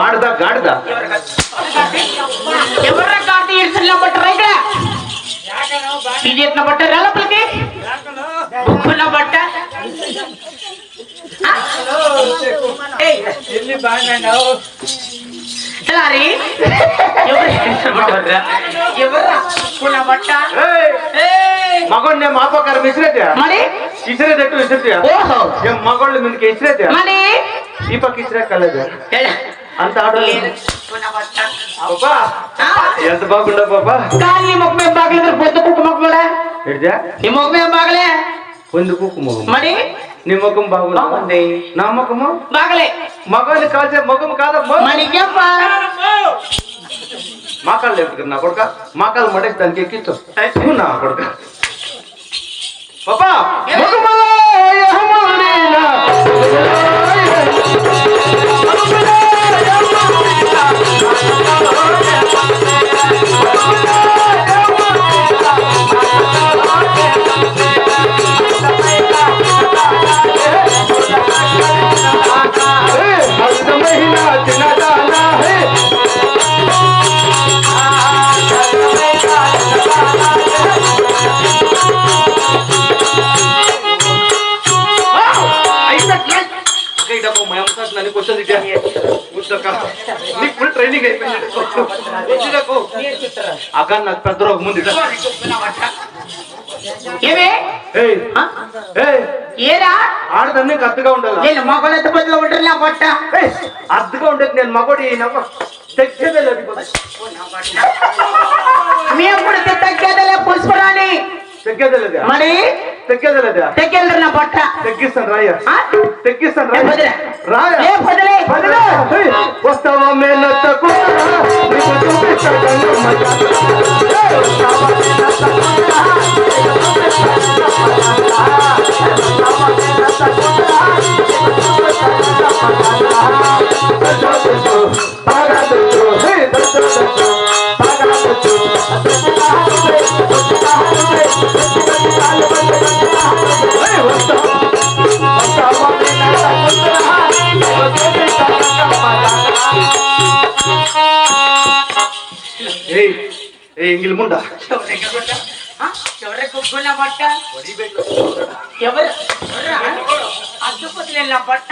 గాడిద గాడిద ఎవరా గాడిద ఇడ్సల్లో బట్టరా ఇక్కడ ఇది ఎట్లా బట్టరా లోపలికి బుక్కున్న బట్ట ఎల్లి బాగున్నావు సారీ ఎవరా బుక్కున్న బట్ట మగోడిని మా పక్కన విసిరేద్దా మరి ఇసిరేదట్టు విసిరేద్దా ఓహో మగోళ్ళు మీకు ఇసిరేద్దా మరి ఈ పక్క ఇసిరే కలదా అంత ఆడలేదు ఎంత బాగుండవు బాబా కానీ నీ ముఖం ఏం బాగలేదు పొద్దు కుక్క ముఖం కూడా ఎడిదా నీ ముఖం ఏం బాగలే పొందుకు ముఖం మరి నీ ముఖం బాగుంది నా ముఖము బాగలే మగవాళ్ళు కాల్చే ముఖం కాదమ్మా మనకేప్పా మా కాళ్ళు ఎప్పుడు నా కొడుక మా కాళ్ళు మడేసి దానికి ఎక్కించు నా కొడుక బాబా ట్రైనింగ్ అయిపోయింది అక్కడ నాకు పెద్ద రోగం ముందు ఏరా ఆడదాన్ని అద్దగా ఉండాలి నేను మగోళ్ళు ఎంత పొద్దులో ఉంటారు నా బట్ట అద్దగా ఉండేది నేను మగోడి తెచ్చేదే మేము కూడా తగ్గేదలే పుష్పరాణి తెగ్గేదలేదా మరి తెగ్గేదలేదా తగ్గేది నా బట్ట తెగ్గిస్తాను రాయ తెగ్గిస్తాను రాయ వస్తావా మేనత్తకు ఎంగిల్ ముండా ఎవరు బట్ట ఎవరు అద్దుపతులు నా బట్ట